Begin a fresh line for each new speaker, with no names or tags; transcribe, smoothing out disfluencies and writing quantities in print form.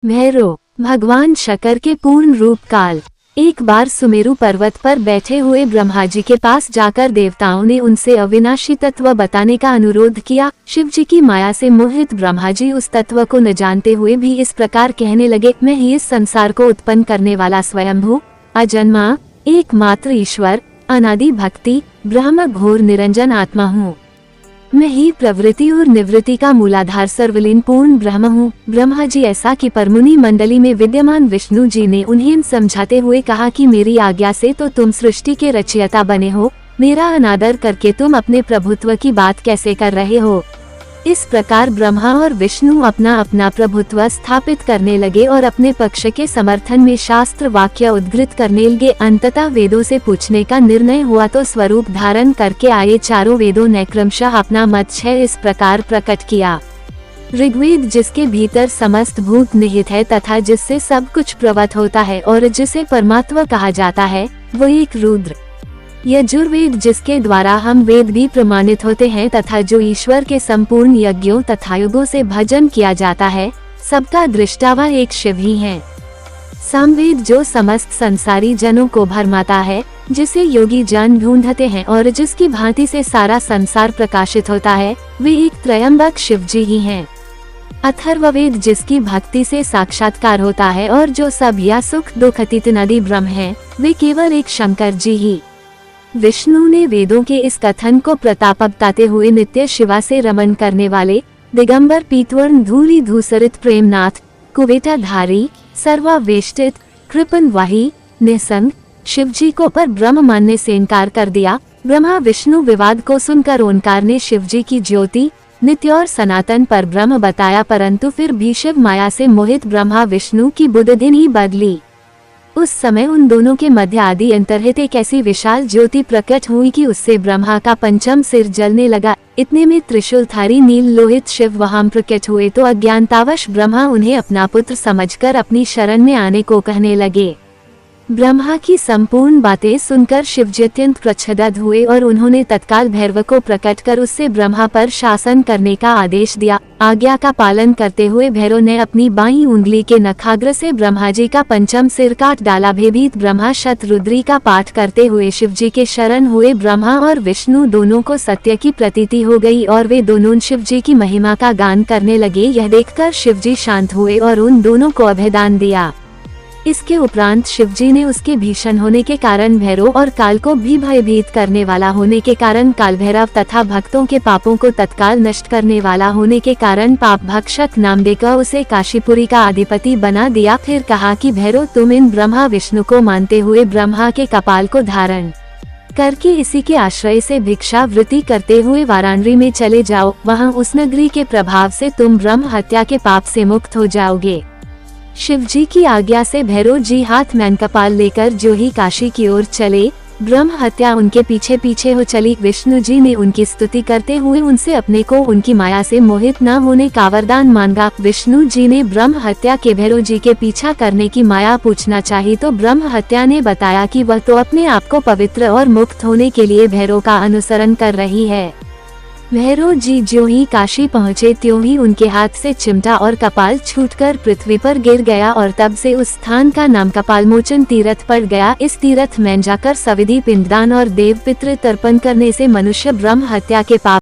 भैरव भगवान शंकर के पूर्ण रूप काल। एक बार सुमेरु पर्वत पर बैठे हुए ब्रह्मा जी के पास जाकर देवताओं ने उनसे अविनाशी तत्व बताने का अनुरोध किया। शिव जी की माया से मोहित ब्रह्मा जी उस तत्व को न जानते हुए भी इस प्रकार कहने लगे, मैं ही इस संसार को उत्पन्न करने वाला स्वयंभू अजन्मा एकमात्र ईश्वर अनादि भक्ति ब्रह्म घोर निरंजन आत्मा हूँ। मैं ही प्रवृत्ति और निवृत्ति का मूलाधार सर्वलीन पूर्ण ब्रह्म हूँ। ब्रह्मा जी ऐसा कि परमुनि मंडली में विद्यमान विष्णु जी ने उन्हें समझाते हुए कहा कि मेरी आज्ञा से तो तुम सृष्टि के रचयिता बने हो, मेरा अनादर करके तुम अपने प्रभुत्व की बात कैसे कर रहे हो। इस प्रकार ब्रह्मा और विष्णु अपना अपना प्रभुत्व स्थापित करने लगे और अपने पक्ष के समर्थन में शास्त्र वाक्य उद्धृत करने लगे। अंततः वेदों से पूछने का निर्णय हुआ तो स्वरूप धारण करके आए चारों वेदों ने क्रमशः अपना मत 6 इस प्रकार प्रकट किया। ऋग्वेद जिसके भीतर समस्त भूत निहित है तथा जिससे सब कुछ प्रवत होता है और जिसे परमात्मा कहा जाता है, वो एक रुद्र। यजुर्वेद जिसके द्वारा हम वेद भी प्रमाणित होते हैं तथा जो ईश्वर के संपूर्ण यज्ञों तथा युगों से भजन किया जाता है, सबका दृष्टावा एक शिव ही है। सामवेद जो समस्त संसारी जनों को भरमाता है, जिसे योगी जन ढूंढते हैं और जिसकी भांति से सारा संसार प्रकाशित होता है, वे एक त्रयंबक शिव जी ही हैं। अथर्ववेद जिसकी भक्ति से साक्षात्कार होता है और जो सब या सुख दुख अतीत नदी ब्रह्म है, वे केवल एक शंकर जी ही। विष्णु ने वेदों के इस कथन को प्रताप बताते हुए नित्य शिवा से रमन करने वाले दिगंबर पीतवर्ण धूली धूसरित प्रेमनाथ कुवेटाधारी सर्वावेष्टित कृपन वाही निसंग शिव जी को पर ब्रह्म मानने से इनकार कर दिया। ब्रह्मा विष्णु विवाद को सुनकर ओंकार ने शिव जी की ज्योति नित्य और सनातन पर ब्रह्म बताया, परंतु फिर भी शिव माया से मोहित ब्रह्मा विष्णु की बुद्धि ही बदली। उस समय उन दोनों के मध्य आदि अंतर्हित एक ऐसी विशाल ज्योति प्रकट हुई कि उससे ब्रह्मा का पंचम सिर जलने लगा। इतने में त्रिशूलधारी नील लोहित शिव वहां प्रकट हुए तो अज्ञानतावश ब्रह्मा उन्हें अपना पुत्र समझकर अपनी शरण में आने को कहने लगे। ब्रह्मा की संपूर्ण बातें सुनकर शिवजी अत्यंत प्रच्छद हुए और उन्होंने तत्काल भैरव को प्रकट कर उससे ब्रह्मा पर शासन करने का आदेश दिया। आज्ञा का पालन करते हुए भैरव ने अपनी बाईं उंगली के नखाग्र से ब्रह्मा जी का पंचम सिर काट डाला। भयभीत ब्रह्मा शतरुद्री का पाठ करते हुए शिव जी के शरण हुए। ब्रह्मा और विष्णु दोनों को सत्य की प्रतीति हो गई और वे दोनों शिव जी की महिमा का गान करने लगे। यह देखकर शिव जी शांत हुए और उन दोनों को अभयदान दिया। इसके उपरांत शिवजी ने उसके भीषण होने के कारण भैरव और काल को भी भयभीत करने वाला होने के कारण काल भैरव तथा भक्तों के पापों को तत्काल नष्ट करने वाला होने के कारण पाप भक्षक नाम देकर उसे काशीपुरी का अधिपति बना दिया। फिर कहा कि भैरव तुम इन ब्रह्मा विष्णु को मानते हुए ब्रह्मा के कपाल को धारण करके इसी के आश्रय से भिक्षा वृत्ति करते हुए वाराणसी में चले जाओ। वहाँ उस नगरी के प्रभाव से तुम ब्रह्म हत्या के पाप से मुक्त हो जाओगे। शिव जी की आज्ञा से भैरव जी हाथ में कपाल लेकर जो ही काशी की ओर चले, ब्रह्म हत्या उनके पीछे पीछे हो चली। विष्णु जी ने उनकी स्तुति करते हुए उनसे अपने को उनकी माया से मोहित न होने का वरदान मांगा। विष्णु जी ने ब्रह्म हत्या के भैरव जी के पीछा करने की माया पूछना चाहिए तो ब्रह्म हत्या ने बताया कि वह तो अपने आप को पवित्र और मुक्त होने के लिए भैरव का अनुसरण कर रही है। भैरव जी ज्यों ही काशी पहुँचे त्यों ही उनके हाथ से चिमटा और कपाल छूटकर पृथ्वी पर गिर गया और तब से उस स्थान का नाम कपालमोचन तीर्थ पड़ गया। इस तीर्थ में जाकर सविधि पिंडदान और देव पितृ तर्पण करने से मनुष्य ब्रह्म हत्या के पाप